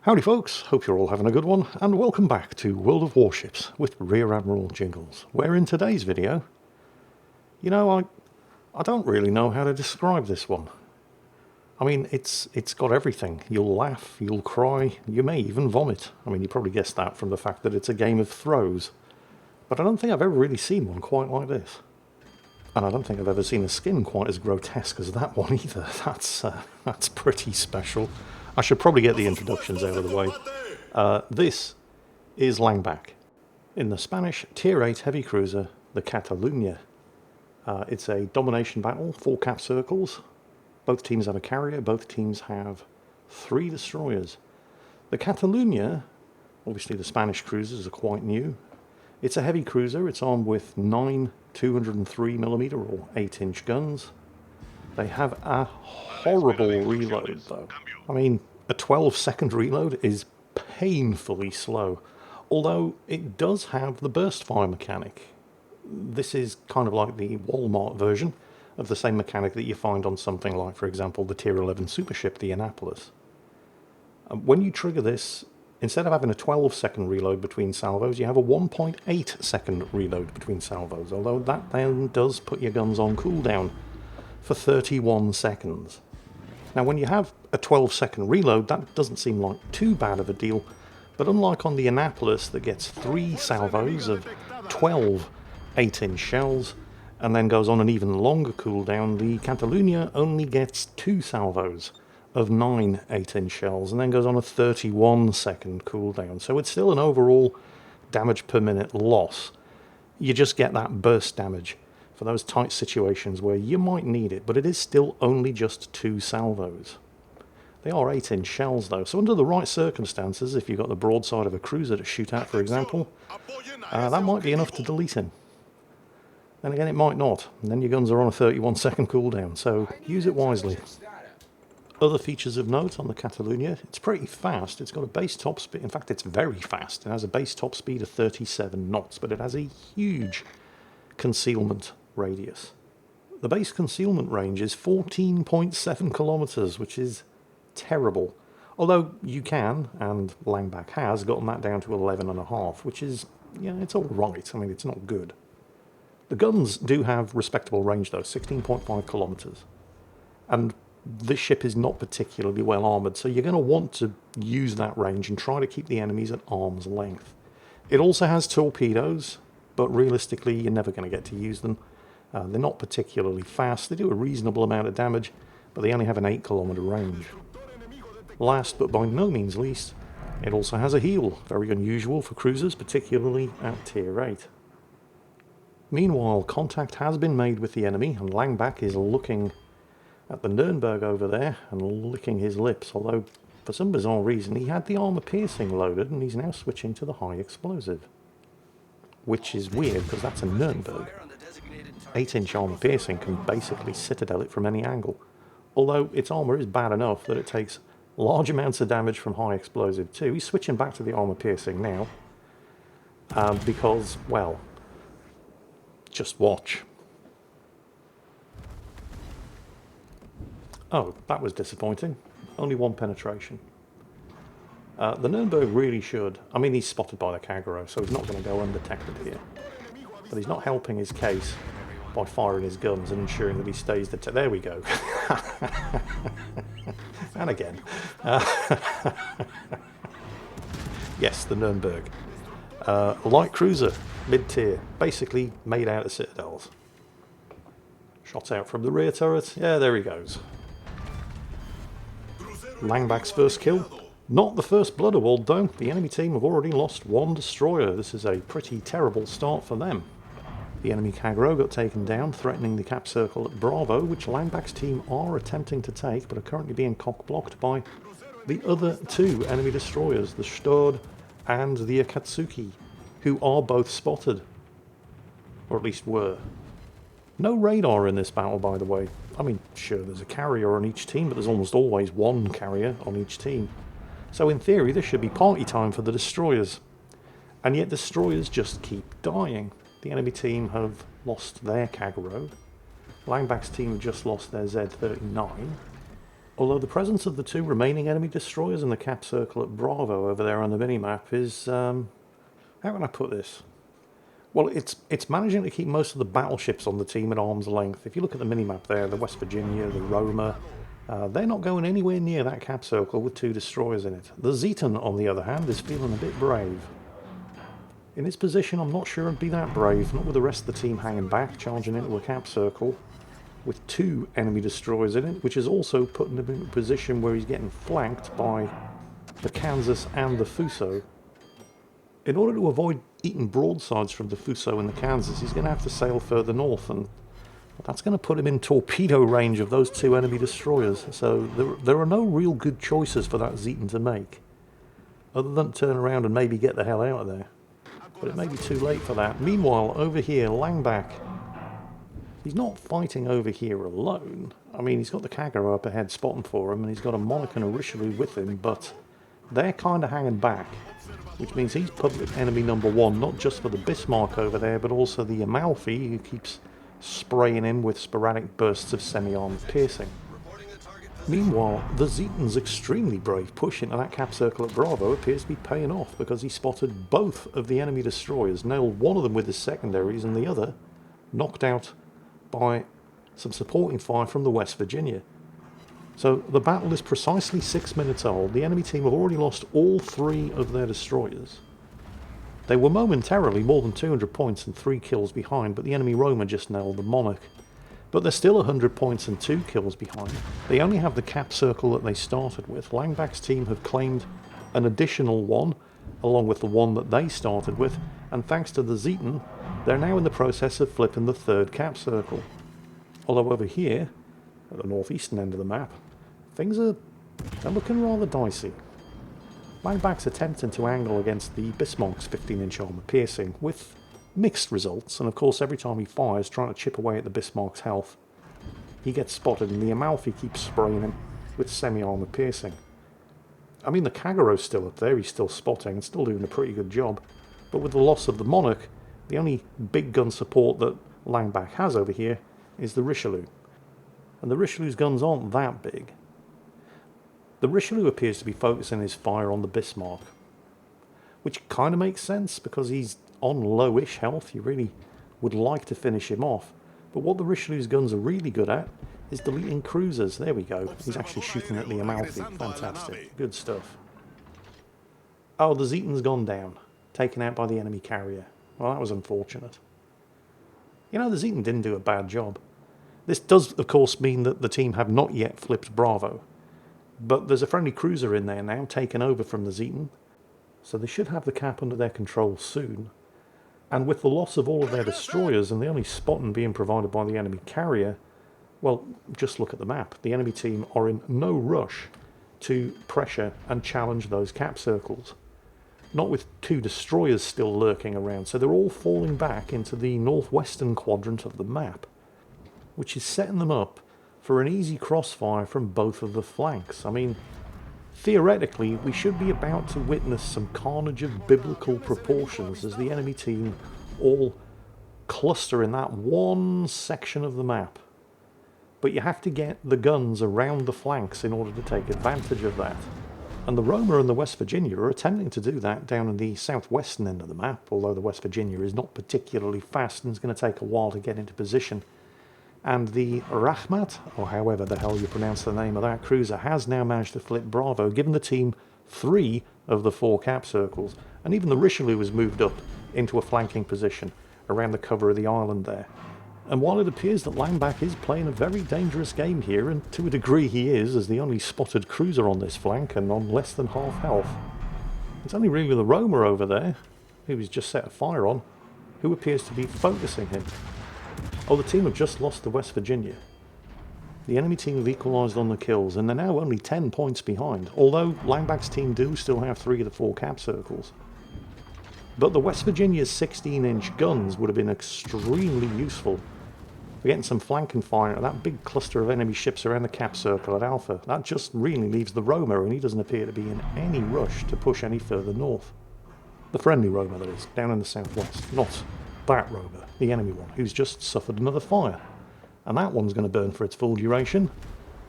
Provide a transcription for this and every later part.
Howdy folks, hope you're all having a good one, and welcome back to World of Warships with Rear Admiral Jingles, where in today's video, I don't really know how to describe this one. I mean, it's got everything. You'll laugh, you'll cry, you may even vomit. I mean, you probably guessed that from the fact that it's a game of throws. But I don't think I've ever really seen one quite like this. And I don't think I've ever seen a skin quite as grotesque as that one either. That's pretty special. I should probably get the introductions out of the way. This is Langback in the Spanish Tier 8 heavy cruiser, the Catalunya. It's a domination battle, 4 cap circles. Both teams have a carrier, both teams have 3 destroyers. The Catalunya, obviously the Spanish cruisers are quite new. It's a heavy cruiser, it's armed with 9 203mm or 8-inch guns. They have a horrible reload though. I mean, a 12-second reload is painfully slow, although it does have the burst fire mechanic. This is kind of like the Walmart version of the same mechanic that you find on something like, for example, the Tier 11 supership, the Annapolis. When you trigger this, instead of having a 12-second reload between salvos, you have a 1.8-second reload between salvos, although that then does put your guns on cooldown for 31 seconds. Now when you have a 12-second reload, that doesn't seem like too bad of a deal, but unlike on the Annapolis that gets 3 salvos of 12 8-inch shells and then goes on an even longer cooldown, the Catalunya only gets 2 salvos of 9 8-inch shells and then goes on a 31-second cooldown. So it's still an overall damage per minute loss. You just get that burst damage for those tight situations where you might need it, but it is still only just 2 salvos. They are 8-inch shells though, so under the right circumstances, if you've got the broadside of a cruiser to shoot at, for example, that might be enough to delete him. Then again, it might not, and then your guns are on a 31-second cooldown, so use it wisely. Other features of note on the Catalunya, it's pretty fast. It's got a base top speed, in fact it's very fast. It has a base top speed of 37 knots, but it has a huge concealment radius. The base concealment range is 14.7 kilometers, which is terrible. Although you can, and Langback has, gotten that down to 11.5, which is, yeah, it's alright. I mean, it's not good. The guns do have respectable range though, 16.5 kilometers. And this ship is not particularly well armoured, so you're going to want to use that range and try to keep the enemies at arm's length. It also has torpedoes, but realistically you're never going to get to use them. They're not particularly fast, they do a reasonable amount of damage, but they only have an 8-kilometer range. Last but by no means least, it also has a heel, very unusual for cruisers, particularly at Tier 8. Meanwhile, contact has been made with the enemy, and Langback is looking at the Nürnberg over there and licking his lips, although for some bizarre reason he had the armour piercing loaded and he's now switching to the high explosive. Which is weird because that's a Nürnberg. 8-inch armour piercing can basically citadel it from any angle, although its armour is bad enough that it takes large amounts of damage from high explosive too. He's switching back to the armour piercing now because, well, just watch. Oh, that was disappointing. Only 1 penetration. The Nürnberg really should. I mean, he's spotted by the Kagero, so he's not going to go undetected here. But he's not helping his case by firing his guns and ensuring that he stays there we go. And again. Yes, the Nürnberg. Light cruiser, mid-tier, basically made out of citadels. Shot out from the rear turret. Yeah, there he goes. Langback's first kill. Not the first blood award though. The enemy team have already lost 1 destroyer. This is a pretty terrible start for them. The enemy Kagero got taken down, threatening the cap circle at Bravo, which Langback's team are attempting to take, but are currently being cock-blocked by the other 2 enemy destroyers, the Stord and the Akatsuki, who are both spotted. Or at least were. No radar in this battle, by the way. I mean, sure, there's a carrier on each team, but there's almost always 1 carrier on each team. So in theory, this should be party time for the destroyers. And yet destroyers just keep dying. The enemy team have lost their Kagero. Langback's team have just lost their Z-39. Although the presence of the two remaining enemy destroyers in the cap circle at Bravo over there on the minimap is, how can I put this? Well, it's managing to keep most of the battleships on the team at arm's length. If you look at the minimap there, the West Virginia, the Roma, they're not going anywhere near that cap circle with two destroyers in it. The Zeton, on the other hand, is feeling a bit brave. In its position, I'm not sure it'd be that brave, not with the rest of the team hanging back, charging into a cap circle, with two enemy destroyers in it, which is also putting him in a position where he's getting flanked by the Kansas and the Fuso. In order to avoid eating broadsides from the Fuso and the Kansas, he's going to have to sail further north, and that's going to put him in torpedo range of those two enemy destroyers. So there are no real good choices for that Zeton to make, other than turn around and maybe get the hell out of there. But it may be too late for that. Meanwhile, over here, Langback, he's not fighting over here alone. I mean, he's got the Kagero up ahead spotting for him, and he's got a Monarch and a Richelieu with him, but they're kind of hanging back, which means he's public enemy number one, not just for the Bismarck over there, but also the Amalfi, who keeps spraying him with sporadic bursts of semi-armed piercing. Meanwhile, the Zeton's extremely brave push into that cap circle at Bravo appears to be paying off, because he spotted both of the enemy destroyers, nailed one of them with his secondaries, and the other knocked out by some supporting fire from the West Virginia. So the battle is precisely 6 minutes old. The enemy team have already lost all three of their destroyers. They were momentarily more than 200 points and 3 kills behind, but the enemy Roma just nailed the Monarch. But they're still 100 points and 2 kills behind. They only have the cap circle that they started with. Langback's team have claimed an additional one, along with the one that they started with, and thanks to the Zeton, they're now in the process of flipping the third cap circle. Although over here, at the northeastern end of the map, things are looking rather dicey. Langback's attempting to angle against the Bismarck's 15-inch armour piercing, with mixed results, and of course every time he fires, trying to chip away at the Bismarck's health, he gets spotted, and the Amalfi keeps spraying him with semi-armour piercing. I mean, the Kagero's still up there, he's still spotting and still doing a pretty good job, but with the loss of the Monarch, the only big gun support that Langback has over here is the Richelieu. And the Richelieu's guns aren't that big. The Richelieu appears to be focusing his fire on the Bismarck, which kind of makes sense because he's on lowish health. You really would like to finish him off. But what the Richelieu's guns are really good at is deleting cruisers. There we go. He's actually shooting at the Amalfi. Fantastic. Good stuff. Oh, the Zeton's gone down, taken out by the enemy carrier. Well, that was unfortunate. You know, the Zeton didn't do a bad job. This does, of course, mean that the team have not yet flipped Bravo. But there's a friendly cruiser in there now, taken over from the Zeton. So they should have the cap under their control soon. And with the loss of all of their destroyers and the only spotting being provided by the enemy carrier, well, just look at the map. The enemy team are in no rush to pressure and challenge those cap circles. Not with 2 destroyers still lurking around, so they're all falling back into the northwestern quadrant of the map, which is setting them up for an easy crossfire from both of the flanks. I mean, theoretically, we should be about to witness some carnage of biblical proportions as the enemy team all cluster in that one section of the map. But you have to get the guns around the flanks in order to take advantage of that. And the Roma and the West Virginia are attempting to do that down in the southwestern end of the map, although the West Virginia is not particularly fast and it's going to take a while to get into position. And the Rahmat, or however the hell you pronounce the name of that cruiser, has now managed to flip Bravo, giving the team 3 of the 4 cap circles. And even the Richelieu has moved up into a flanking position around the cover of the island there. And while it appears that Langback is playing a very dangerous game here, and to a degree he is, as the only spotted cruiser on this flank and on less than half health, it's only really the Roma over there, who he's just set a fire on, who appears to be focusing him. Oh, the team have just lost the West Virginia. The enemy team have equalised on the kills, and they're now only 10 points behind, although Langback's team do still have 3 of the 4 cap circles. But the West Virginia's 16-inch guns would have been extremely useful for getting some flanking fire at that big cluster of enemy ships around the cap circle at Alpha. That just really leaves the Roma, and he doesn't appear to be in any rush to push any further north. The friendly Roma, that is, down in the southwest, not that Roma, the enemy one, who's just suffered another fire. And that one's going to burn for its full duration.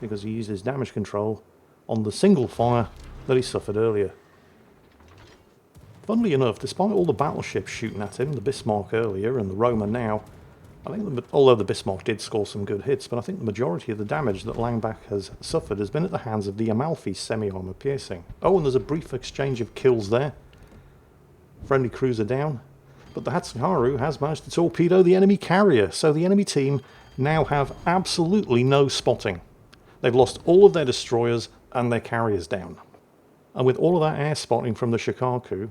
because he used his damage control on the single fire that he suffered earlier. Funnily enough, despite all the battleships shooting at him, the Bismarck earlier and the Roma now, I think, although the Bismarck did score some good hits, but I think the majority of the damage that Langbach has suffered has been at the hands of the Amalfi semi-armour piercing. Oh, and there's a brief exchange of kills there. Friendly cruiser down. But the Hatsuharu has managed to torpedo the enemy carrier, so the enemy team now have absolutely no spotting. They've lost all of their destroyers and their carriers down. And with all of that air spotting from the Shikaku,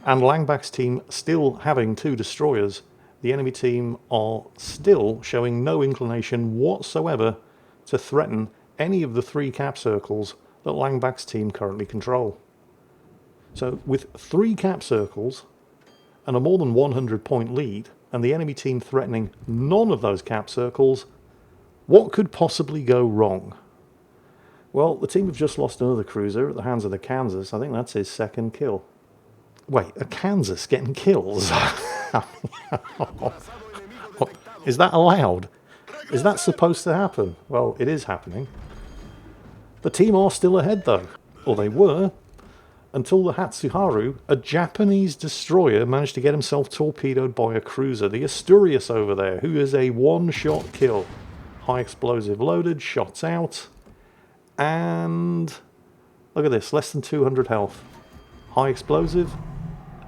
and Langbach's team still having 2 destroyers, the enemy team are still showing no inclination whatsoever to threaten any of the 3 cap circles that Langbach's team currently control. So with 3 cap circles and a more than 100-point lead, and the enemy team threatening none of those cap circles, what could possibly go wrong? Well, the team have just lost another cruiser at the hands of the Kansas. I think that's his 2nd kill. Wait, a Kansas getting kills? Is that allowed? Is that supposed to happen? Well, it is happening. The team are still ahead though, or they were, until the Hatsuharu, a Japanese destroyer, managed to get himself torpedoed by a cruiser, the Asturias over there, who is a 1-shot kill. High explosive loaded, shots out, and look at this, less than 200 health. High explosive,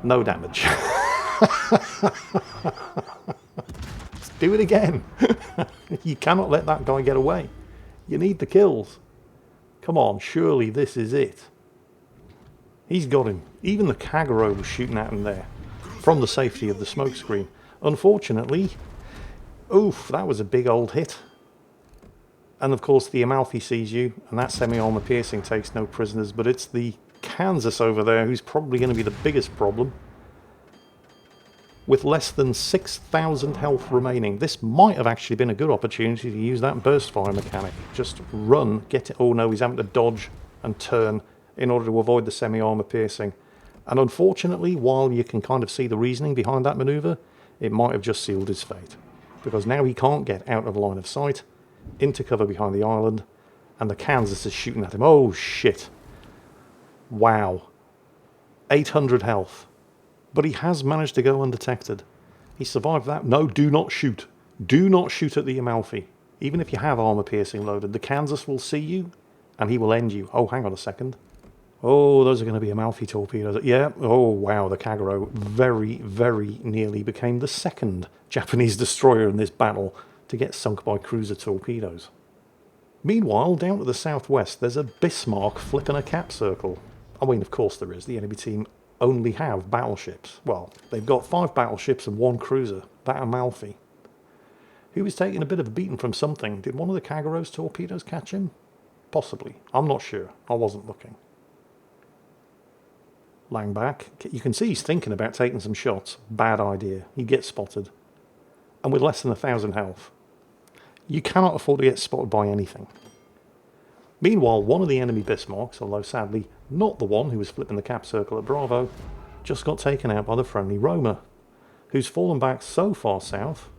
no damage. Do it again. You cannot let that guy get away. You need the kills. Come on, surely this is it. He's got him. Even the Kagero was shooting at him there from the safety of the smokescreen. Unfortunately, oof, that was a big old hit. And of course the Amalfi sees you, and that semi-armour piercing takes no prisoners, but it's the Kansas over there who's probably going to be the biggest problem. With less than 6,000 health remaining, this might have actually been a good opportunity to use that burst fire mechanic. Just run, get it. Oh no, he's having to dodge and turn in order to avoid the semi-armour piercing. And unfortunately, while you can kind of see the reasoning behind that manoeuvre, it might have just sealed his fate. Because now he can't get out of line of sight, into cover behind the island, and the Kansas is shooting at him. Oh shit. Wow. 800 health. But he has managed to go undetected. He survived that. No, do not shoot. Do not shoot at the Amalfi. Even if you have armour piercing loaded, the Kansas will see you and he will end you. Oh, hang on a second. Oh, those are going to be Amalfi torpedoes. Yeah. Oh, wow. The Kagero very, very nearly became the 2nd Japanese destroyer in this battle to get sunk by cruiser torpedoes. Meanwhile, down to the southwest, there's a Bismarck flipping a cap circle. I mean, of course there is. The enemy team only have battleships. Well, they've got 5 battleships and 1 cruiser, that Amalfi. He was taking a bit of a beating from something. Did one of the Kagero's torpedoes catch him? Possibly. I'm not sure. I wasn't looking. Langbach, you can see he's thinking about taking some shots. Bad idea. He gets spotted. And with less than 1,000 health, you cannot afford to get spotted by anything. Meanwhile, one of the enemy Bismarcks, although sadly not the one who was flipping the cap circle at Bravo, just got taken out by the friendly Roma, who's fallen back so far south,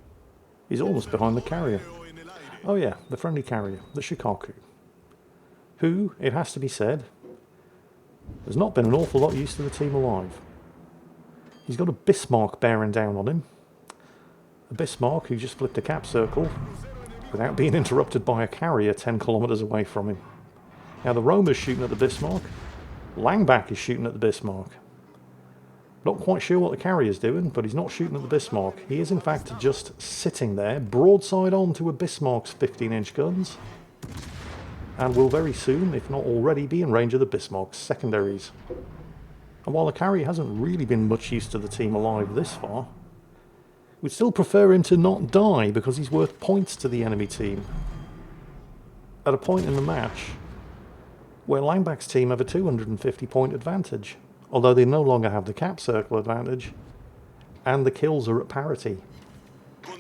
he's almost behind the carrier. Oh yeah, the friendly carrier, the Shikaku, who, it has to be said, has not been an awful lot used to the team alive. He's got a Bismarck bearing down on him, a Bismarck who just flipped a cap circle without being interrupted by a carrier 10 kilometres away from him. Now the Roma's shooting at the Bismarck, Langbach is shooting at the Bismarck. Not quite sure what the carrier's doing, but he's not shooting at the Bismarck. He is in fact just sitting there, broadside on to a Bismarck's 15-inch guns, and will very soon, if not already, be in range of the Bismarck's secondaries. And while the carrier hasn't really been much use to the team alive this far, we'd still prefer him to not die because he's worth points to the enemy team. At a point in the match where Langbach's team have a 250-point advantage, although they no longer have the cap circle advantage, and the kills are at parity.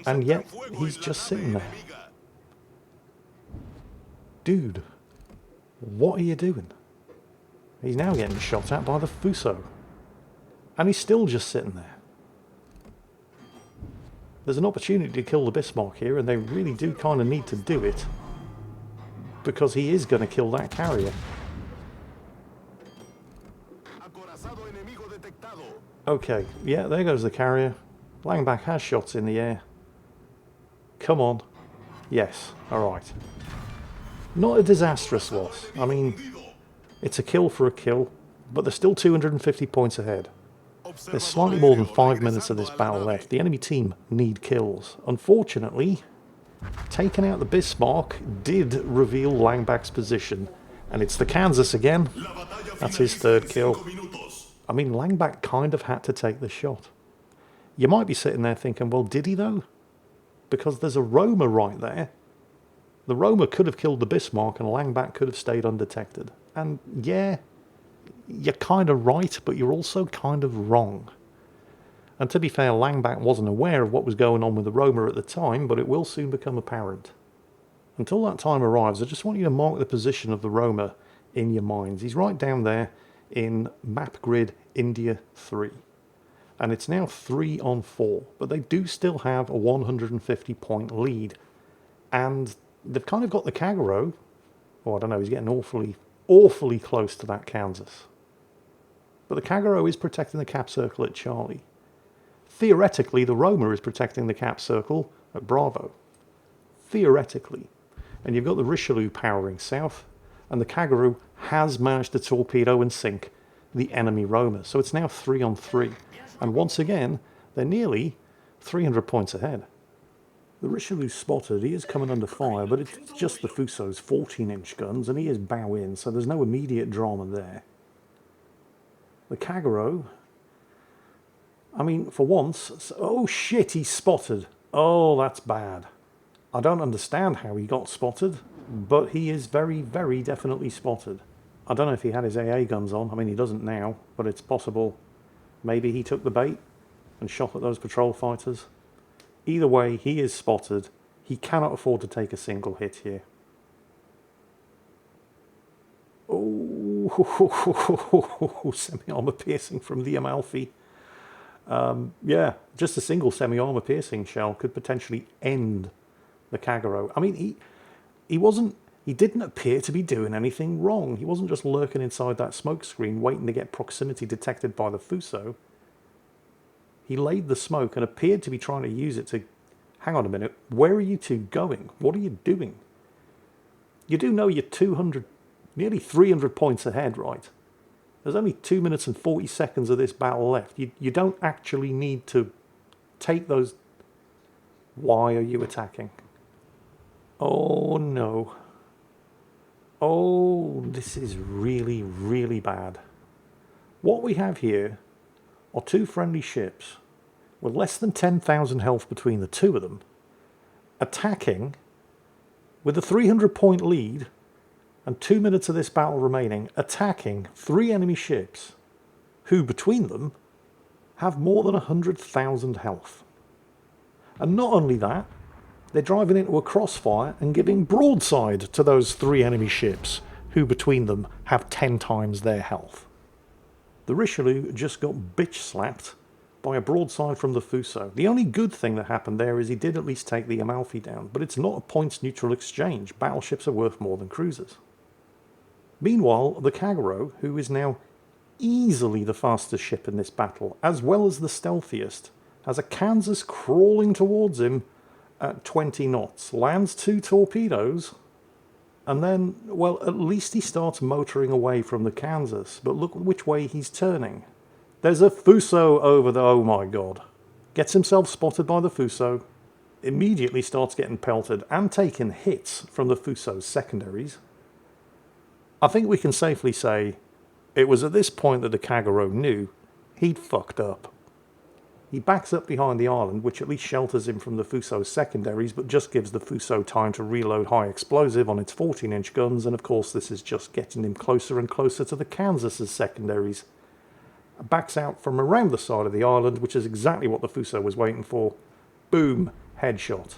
And yet, he's just sitting there. Dude, what are you doing? He's now getting shot at by the Fuso. And he's still just sitting there. There's an opportunity to kill the Bismarck here, and they really do kind of need to do it. because he is going to kill that carrier. Okay, yeah, there goes the carrier. Langback has shots in the air. Come on. Yes, alright. Not a disastrous loss. I mean, it's a kill for a kill, but they're still 250 points ahead. There's slightly more than 5 minutes of this battle left. The enemy team need kills. Unfortunately, taking out the Bismarck did reveal Langback's position, and it's the Kansas again. That's his third kill. I mean, Langback kind of had to take the shot. You might be sitting there thinking, well, did he though? Because there's a Roma right there. The Roma could have killed the Bismarck and Langback could have stayed undetected. And yeah, you're kind of right, but you're also kind of wrong. And to be fair, Langback wasn't aware of what was going on with the Roma at the time, but it will soon become apparent. Until that time arrives, I just want you to mark the position of the Roma in your minds. He's right down there in map grid India 3. And it's now 3 on 4, but they do still have a 150 point lead. And they've kind of got the Kagero. Oh, I don't know, he's getting awfully close to that Kansas. But the Kagero is protecting the cap circle at Charlie. Theoretically, the Roma is protecting the cap circle at Bravo. Theoretically. And you've got the Richelieu powering south, and the Kagero has managed to torpedo and sink the enemy Roma. So it's now 3 on 3. And once again, they're nearly 300 points ahead. The Richelieu's spotted, he is coming under fire, but it's just the Fuso's 14-inch guns, and he is bow in, so there's no immediate drama there. The Kagero, I mean, for once, oh shit, he's spotted. Oh, that's bad. I don't understand how he got spotted, but he is very, very definitely spotted. I don't know if he had his AA guns on. I mean, he doesn't now, but it's possible. Maybe he took the bait and shot at those patrol fighters. Either way, he is spotted. He cannot afford to take a single hit here. Oh, semi-armor piercing from the Amalfi. Yeah, just a single semi-armor piercing shell could potentially end the Kagero. I mean, he didn't appear to be doing anything wrong. He wasn't just lurking inside that smoke screen waiting to get proximity detected by the Fuso. He laid the smoke and appeared to be trying to use it to... Hang on a minute, where are you two going? What are you doing? You do know you're 200, nearly 300 points ahead, right? There's only 2 minutes and 40 seconds of this battle left. You don't actually need to take those... Why are you attacking? Oh no. Oh, this is really, really bad. What we have here are two friendly ships with less than 10,000 health between the two of them, attacking with a 300-point lead and 2 minutes of this battle remaining, attacking 3 enemy ships who, between them, have more than 100,000 health. And not only that, they're driving into a crossfire and giving broadside to those 3 enemy ships who, between them, have 10 times their health. The Richelieu just got bitch-slapped by a broadside from the Fuso. The only good thing that happened there is he did at least take the Amalfi down, but it's not a points-neutral exchange. Battleships are worth more than cruisers. Meanwhile, the Kagero, who is now easily the fastest ship in this battle, as well as the stealthiest, has a Kansas crawling towards him at 20 knots, lands 2 torpedoes, and then, well, at least he starts motoring away from the Kansas. But look which way he's turning. There's a Fuso over the... Oh my god. Gets himself spotted by the Fuso, immediately starts getting pelted and taking hits from the Fuso's secondaries. I think we can safely say it was at this point that the Kagero knew he'd fucked up. He backs up behind the island, which at least shelters him from the Fuso's secondaries, but just gives the Fuso time to reload high explosive on its 14-inch guns, and of course this is just getting him closer and closer to the Kansas's secondaries. Backs out from around the side of the island, which is exactly what the Fuso was waiting for. Boom, headshot.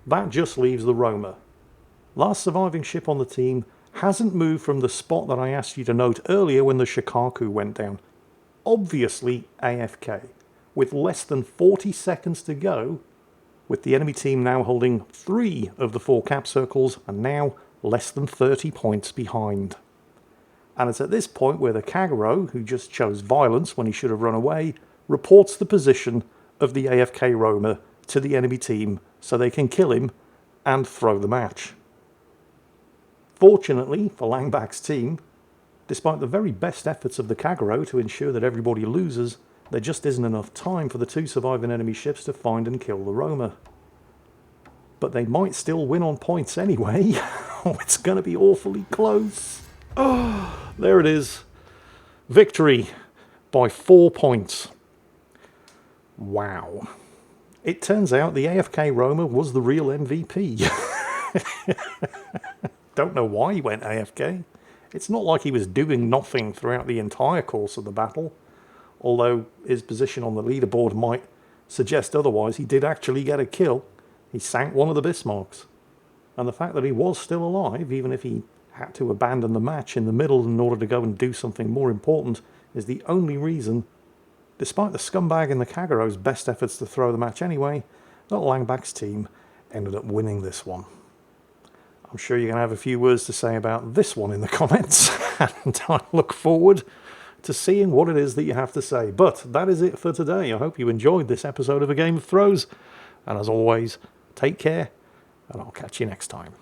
That just leaves the Roma. Last surviving ship on the team hasn't moved from the spot that I asked you to note earlier when the Shikaku went down. Obviously AFK. With less than 40 seconds to go, with the enemy team now holding 3 of the 4 cap circles, and now less than 30 points behind. And it's at this point where the Kagero, who just chose violence when he should have run away, reports the position of the AFK roamer to the enemy team so they can kill him and throw the match. Fortunately for Langbach's team, despite the very best efforts of the Kagero to ensure that everybody loses, there just isn't enough time for the 2 surviving enemy ships to find and kill the roamer. But they might still win on points anyway. Oh, it's going to be awfully close. Oh, there it is. Victory by 4 points. Wow. It turns out the AFK roamer was the real MVP. Don't know why he went AFK. It's not like he was doing nothing throughout the entire course of the battle, although his position on the leaderboard might suggest otherwise. He did actually get a kill. He sank one of the Bismarcks. And the fact that he was still alive, even if he had to abandon the match in the middle in order to go and do something more important, is the only reason, despite the scumbag and the Kagero's best efforts to throw the match anyway, that Langbach's team ended up winning this one. I'm sure you're going to have a few words to say about this one in the comments, and I look forward to seeing what it is that you have to say. But that is it for today. I hope you enjoyed this episode of A Game of Throws, and as always, take care, and I'll catch you next time.